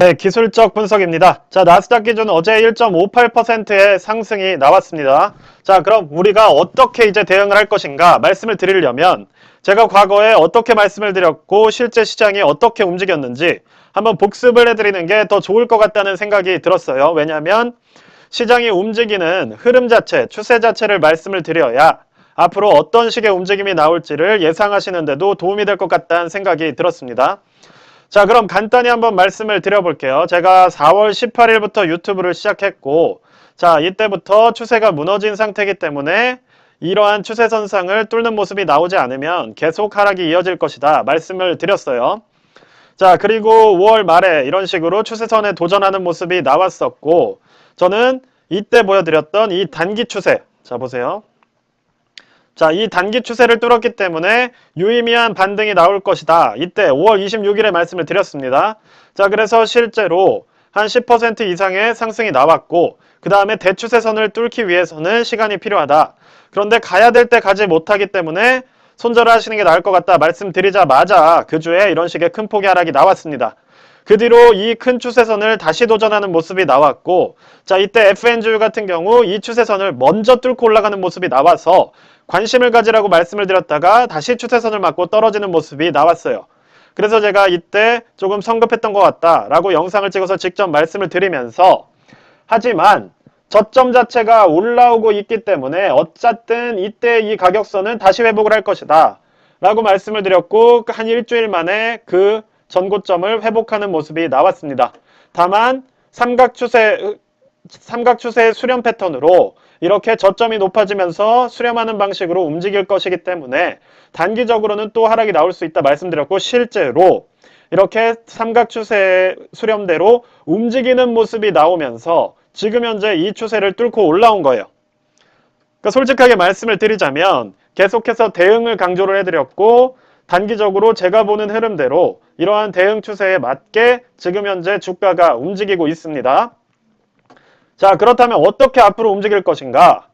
네, 기술적 분석입니다. 자, 나스닥 기준 어제 1.58%의 상승이 나왔습니다. 자, 그럼 우리가 어떻게 이제 대응을 할 것인가 말씀을 드리려면 제가 과거에 어떻게 말씀을 드렸고 실제 시장이 어떻게 움직였는지 한번 복습을 해드리는 게 더 좋을 것 같다는 생각이 들었어요. 왜냐하면 시장이 움직이는 흐름 자체, 추세 자체를 말씀을 드려야 앞으로 어떤 식의 움직임이 나올지를 예상하시는데도 도움이 될 것 같다는 생각이 들었습니다. 자, 그럼 간단히 한번 말씀을 드려볼게요. 제가 4월 18일부터 유튜브를 시작했고, 자, 이때부터 추세가 무너진 상태이기 때문에 이러한 추세선상을 뚫는 모습이 나오지 않으면 계속 하락이 이어질 것이다 말씀을 드렸어요. 자, 그리고 5월 말에 이런 식으로 추세선에 도전하는 모습이 나왔었고, 저는 이때 보여드렸던 이 단기 추세, 자 보세요. 자, 이 단기 추세를 뚫었기 때문에 유의미한 반등이 나올 것이다. 이때 5월 26일에 말씀을 드렸습니다. 자, 그래서 실제로 한 10% 이상의 상승이 나왔고 그 다음에 대추세선을 뚫기 위해서는 시간이 필요하다. 그런데 가야 될 때 가지 못하기 때문에 손절을 하시는 게 나을 것 같다 말씀드리자마자 그 주에 이런 식의 큰 폭의 하락이 나왔습니다. 그 뒤로 이 큰 추세선을 다시 도전하는 모습이 나왔고, 자, 이때 FN주 같은 경우 이 추세선을 먼저 뚫고 올라가는 모습이 나와서 관심을 가지라고 말씀을 드렸다가 다시 추세선을 맞고 떨어지는 모습이 나왔어요. 그래서 제가 이때 조금 성급했던 것 같다라고 영상을 찍어서 직접 말씀을 드리면서, 하지만 저점 자체가 올라오고 있기 때문에 어쨌든 이때 이 가격선은 다시 회복을 할 것이다 라고 말씀을 드렸고, 한 일주일 만에 그 전고점을 회복하는 모습이 나왔습니다. 다만 삼각추세의 수렴 패턴으로 이렇게 저점이 높아지면서 수렴하는 방식으로 움직일 것이기 때문에 단기적으로는 또 하락이 나올 수 있다 말씀드렸고, 실제로 이렇게 삼각추세 수렴대로 움직이는 모습이 나오면서 지금 현재 이 추세를 뚫고 올라온 거예요. 그러니까 솔직하게 말씀을 드리자면 계속해서 대응을 강조를 해드렸고, 단기적으로 제가 보는 흐름대로 이러한 대응 추세에 맞게 지금 현재 주가가 움직이고 있습니다. 자, 그렇다면 어떻게 앞으로 움직일 것인가?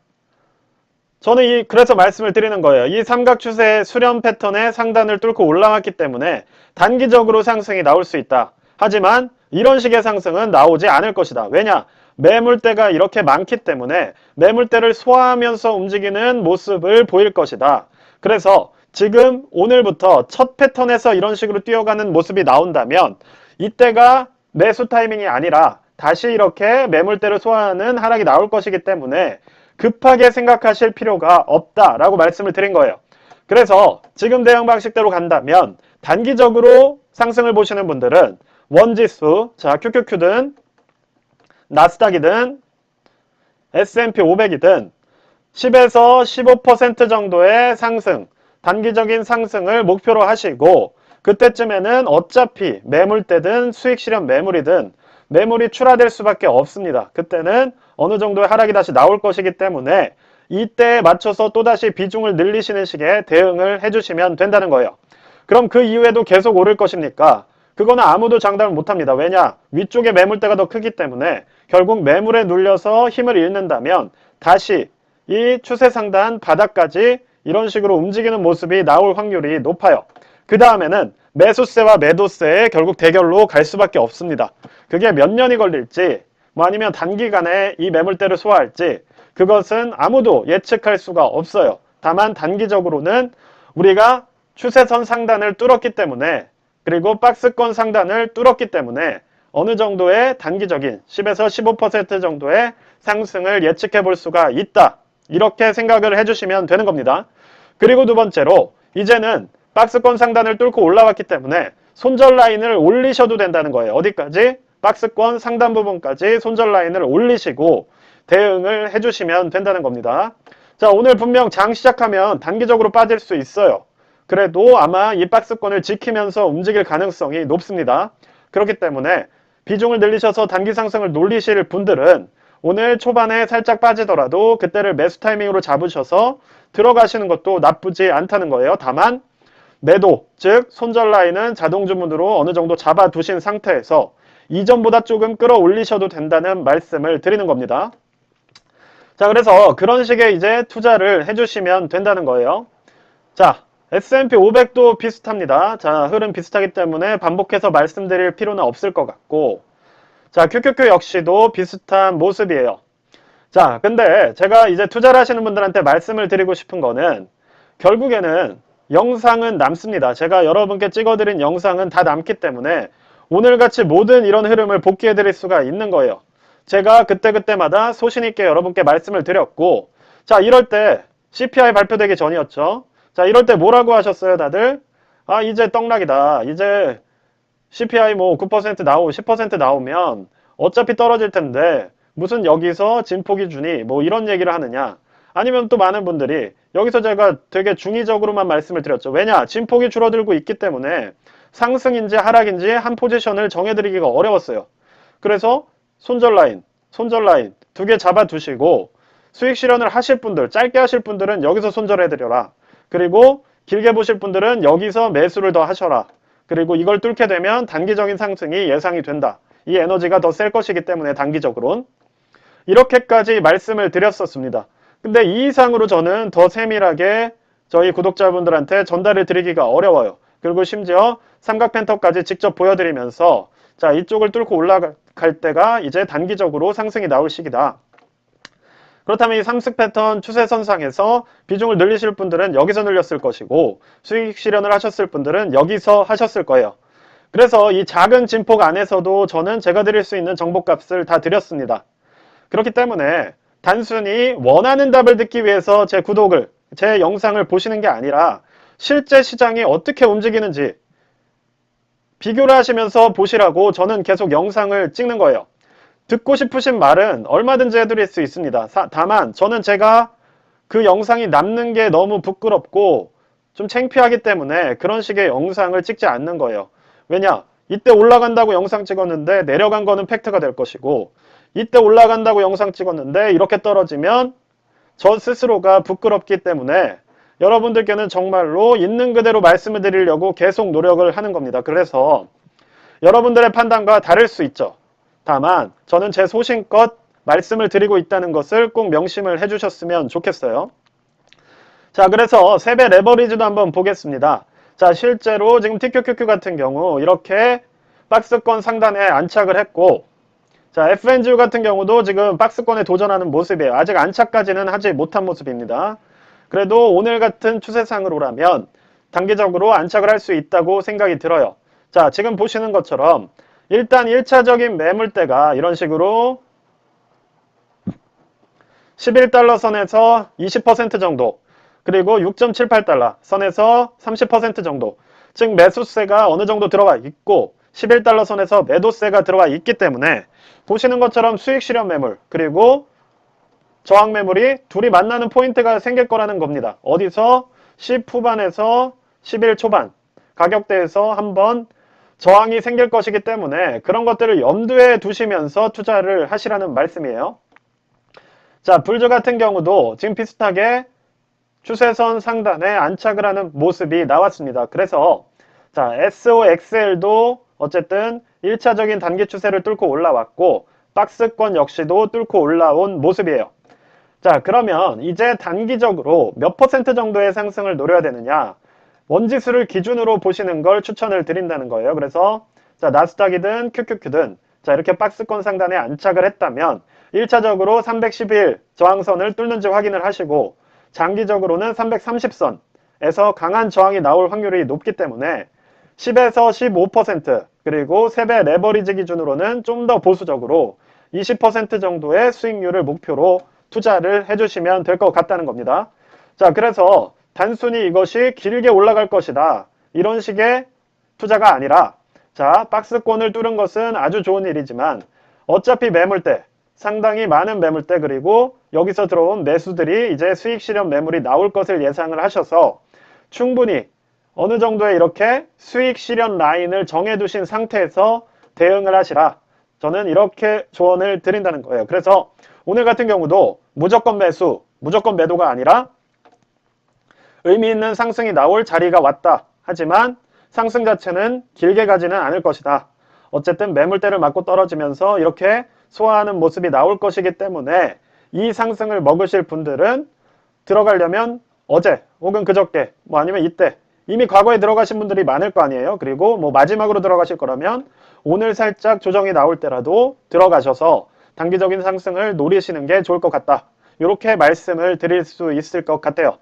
저는 그래서 말씀을 드리는 거예요. 이 삼각추세 수렴 패턴의 상단을 뚫고 올라왔기 때문에 단기적으로 상승이 나올 수 있다. 하지만 이런 식의 상승은 나오지 않을 것이다. 왜냐? 매물대가 이렇게 많기 때문에 매물대를 소화하면서 움직이는 모습을 보일 것이다. 그래서 지금 오늘부터 첫 패턴에서 이런 식으로 뛰어가는 모습이 나온다면 이때가 매수 타이밍이 아니라 다시 이렇게 매물대를 소화하는 하락이 나올 것이기 때문에 급하게 생각하실 필요가 없다라고 말씀을 드린 거예요. 그래서 지금 대응 방식대로 간다면 단기적으로 상승을 보시는 분들은 원지수, 자 QQQ든 나스닥이든 S&P 500이든 10에서 15% 정도의 상승, 단기적인 상승을 목표로 하시고, 그때쯤에는 어차피 매물대든 수익 실현 매물이든 매물이 출하될 수밖에 없습니다. 그때는 어느 정도의 하락이 다시 나올 것이기 때문에 이때에 맞춰서 또다시 비중을 늘리시는 식의 대응을 해주시면 된다는 거예요. 그럼 그 이후에도 계속 오를 것입니까? 그거는 아무도 장담을 못합니다. 왜냐? 위쪽에 매물대가 더 크기 때문에 결국 매물에 눌려서 힘을 잃는다면 다시 이 추세 상단 바닥까지 이런 식으로 움직이는 모습이 나올 확률이 높아요. 그 다음에는 매수세와 매도세의 결국 대결로 갈 수밖에 없습니다. 그게 몇 년이 걸릴지, 뭐 아니면 단기간에 이 매물대를 소화할지, 그것은 아무도 예측할 수가 없어요. 다만 단기적으로는 우리가 추세선 상단을 뚫었기 때문에, 그리고 박스권 상단을 뚫었기 때문에 어느 정도의 단기적인 10에서 15% 정도의 상승을 예측해 볼 수가 있다. 이렇게 생각을 해주시면 되는 겁니다. 그리고 두 번째로 이제는 박스권 상단을 뚫고 올라왔기 때문에 손절 라인을 올리셔도 된다는 거예요. 어디까지? 박스권 상단 부분까지 손절 라인을 올리시고 대응을 해주시면 된다는 겁니다. 자, 오늘 분명 장 시작하면 단기적으로 빠질 수 있어요. 그래도 아마 이 박스권을 지키면서 움직일 가능성이 높습니다. 그렇기 때문에 비중을 늘리셔서 단기 상승을 노리실 분들은 오늘 초반에 살짝 빠지더라도 그때를 매수 타이밍으로 잡으셔서 들어가시는 것도 나쁘지 않다는 거예요. 다만 매도, 즉 손절 라인은 자동 주문으로 어느 정도 잡아두신 상태에서 이전보다 조금 끌어올리셔도 된다는 말씀을 드리는 겁니다. 자, 그래서 그런 식의 이제 투자를 해주시면 된다는 거예요. 자, S&P 500도 비슷합니다. 자, 흐름 비슷하기 때문에 반복해서 말씀드릴 필요는 없을 것 같고, 자, QQQ 역시도 비슷한 모습이에요. 자, 근데 제가 이제 투자를 하시는 분들한테 말씀을 드리고 싶은 거는 결국에는 영상은 남습니다. 제가 여러분께 찍어드린 영상은 다 남기 때문에 오늘같이 모든 이런 흐름을 복귀해 드릴 수가 있는 거예요. 제가 그때그때마다 소신있게 여러분께 말씀을 드렸고, 자, 이럴 때 CPI 발표되기 전이었죠. 자, 이럴 때 뭐라고 하셨어요, 다들? 아, 이제 떡락이다. 이제 CPI 뭐 9% 나오고 10% 나오면 어차피 떨어질 텐데 무슨 여기서 진폭이 주니 뭐 이런 얘기를 하느냐. 아니면 또 많은 분들이 여기서 제가 되게 중의적으로만 말씀을 드렸죠. 왜냐? 진폭이 줄어들고 있기 때문에 상승인지 하락인지 한 포지션을 정해드리기가 어려웠어요. 그래서 손절 라인 두 개 잡아두시고 수익 실현을 하실 분들, 짧게 하실 분들은 여기서 손절해드려라. 그리고 길게 보실 분들은 여기서 매수를 더 하셔라. 그리고 이걸 뚫게 되면 단기적인 상승이 예상이 된다. 이 에너지가 더 셀 것이기 때문에 단기적으로는 이렇게까지 말씀을 드렸었습니다. 근데 이 이상으로 저는 더 세밀하게 저희 구독자분들한테 전달을 드리기가 어려워요. 그리고 심지어 삼각 펜터까지 직접 보여드리면서 자, 이쪽을 뚫고 올라갈 때가 이제 단기적으로 상승이 나올 시기다. 그렇다면 이 상승 패턴 추세선상에서 비중을 늘리실 분들은 여기서 늘렸을 것이고 수익 실현을 하셨을 분들은 여기서 하셨을 거예요. 그래서 이 작은 진폭 안에서도 저는 제가 드릴 수 있는 정보값을 다 드렸습니다. 그렇기 때문에 단순히 원하는 답을 듣기 위해서 제 영상을 보시는 게 아니라 실제 시장이 어떻게 움직이는지 비교를 하시면서 보시라고 저는 계속 영상을 찍는 거예요. 듣고 싶으신 말은 얼마든지 해드릴 수 있습니다. 다만 저는 제가 그 영상이 남는 게 너무 부끄럽고 좀 창피하기 때문에 그런 식의 영상을 찍지 않는 거예요. 왜냐? 이때 올라간다고 영상 찍었는데 내려간 거는 팩트가 될 것이고 이때 올라간다고 영상 찍었는데 이렇게 떨어지면 저 스스로가 부끄럽기 때문에 여러분들께는 정말로 있는 그대로 말씀을 드리려고 계속 노력을 하는 겁니다. 그래서 여러분들의 판단과 다를 수 있죠. 다만 저는 제 소신껏 말씀을 드리고 있다는 것을 꼭 명심을 해주셨으면 좋겠어요. 자, 그래서 세배 레버리지도 한번 보겠습니다. 자, 실제로 지금 TQQQ 같은 경우 이렇게 박스권 상단에 안착을 했고, 자, FNGU 같은 경우도 지금 박스권에 도전하는 모습이에요. 아직 안착까지는 하지 못한 모습입니다. 그래도 오늘 같은 추세상으로라면 단기적으로 안착을 할 수 있다고 생각이 들어요. 자, 지금 보시는 것처럼 일단 1차적인 매물대가 이런 식으로 11달러 선에서 20% 정도, 그리고 6.78달러 선에서 30% 정도, 즉 매수세가 어느 정도 들어와 있고 11달러 선에서 매도세가 들어와 있기 때문에 보시는 것처럼 수익 실현 매물 그리고 저항 매물이 둘이 만나는 포인트가 생길 거라는 겁니다. 어디서? 10 후반에서 11 초반 가격대에서 한번 저항이 생길 것이기 때문에 그런 것들을 염두에 두시면서 투자를 하시라는 말씀이에요. 자, 불주 같은 경우도 지금 비슷하게 추세선 상단에 안착을 하는 모습이 나왔습니다. 그래서 자, SOXL도 어쨌든 1차적인 단기 추세를 뚫고 올라왔고 박스권 역시도 뚫고 올라온 모습이에요. 자, 그러면 이제 단기적으로 몇 퍼센트 정도의 상승을 노려야 되느냐? 원지수를 기준으로 보시는 걸 추천을 드린다는 거예요. 그래서 자, 나스닥이든 QQQ든 자, 이렇게 박스권 상단에 안착을 했다면 1차적으로 311 저항선을 뚫는지 확인을 하시고 장기적으로는 330선에서 강한 저항이 나올 확률이 높기 때문에 10에서 15% 그리고 세배 레버리지 기준으로는 좀 더 보수적으로 20% 정도의 수익률을 목표로 투자를 해주시면 될 것 같다는 겁니다. 자, 그래서 단순히 이것이 길게 올라갈 것이다 이런 식의 투자가 아니라 자, 박스권을 뚫은 것은 아주 좋은 일이지만 어차피 매물대 상당히 많은 매물대 그리고 여기서 들어온 매수들이 이제 수익 실현 매물이 나올 것을 예상을 하셔서 충분히 어느 정도의 이렇게 수익 실현 라인을 정해두신 상태에서 대응을 하시라. 저는 이렇게 조언을 드린다는 거예요. 그래서 오늘 같은 경우도 무조건 매수, 무조건 매도가 아니라 의미 있는 상승이 나올 자리가 왔다. 하지만 상승 자체는 길게 가지는 않을 것이다. 어쨌든 매물대를 맞고 떨어지면서 이렇게 소화하는 모습이 나올 것이기 때문에 이 상승을 먹으실 분들은 들어가려면 어제 혹은 그저께 뭐 아니면 이때 이미 과거에 들어가신 분들이 많을 거 아니에요. 그리고 뭐 마지막으로 들어가실 거라면 오늘 살짝 조정이 나올 때라도 들어가셔서 단기적인 상승을 노리시는 게 좋을 것 같다. 이렇게 말씀을 드릴 수 있을 것 같아요.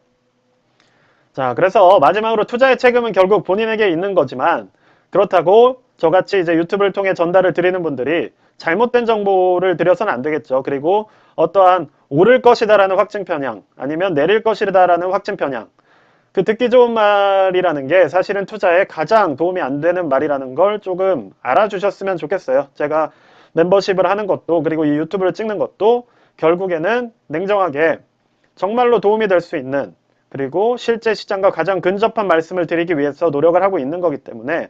자, 그래서 마지막으로 투자의 책임은 결국 본인에게 있는 거지만 그렇다고 저같이 이제 유튜브를 통해 전달을 드리는 분들이 잘못된 정보를 드려서는 안 되겠죠. 그리고 어떠한 오를 것이다라는 확증 편향 아니면 내릴 것이다라는 확증 편향 그 듣기 좋은 말이라는 게 사실은 투자에 가장 도움이 안 되는 말이라는 걸 조금 알아주셨으면 좋겠어요. 제가 멤버십을 하는 것도 그리고 이 유튜브를 찍는 것도 결국에는 냉정하게 정말로 도움이 될 수 있는 그리고 실제 시장과 가장 근접한 말씀을 드리기 위해서 노력을 하고 있는 거기 때문에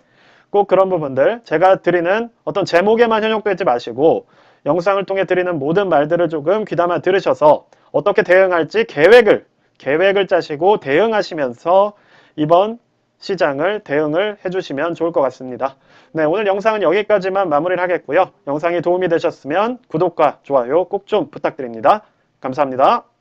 꼭 그런 부분들 제가 드리는 어떤 제목에만 현혹되지 마시고 영상을 통해 드리는 모든 말들을 조금 귀담아 들으셔서 어떻게 대응할지 계획을 짜시고 대응하시면서 이번 시장을 대응을 해주시면 좋을 것 같습니다. 네, 오늘 영상은 여기까지만 마무리를 하겠고요. 영상이 도움이 되셨으면 구독과 좋아요 꼭 좀 부탁드립니다. 감사합니다.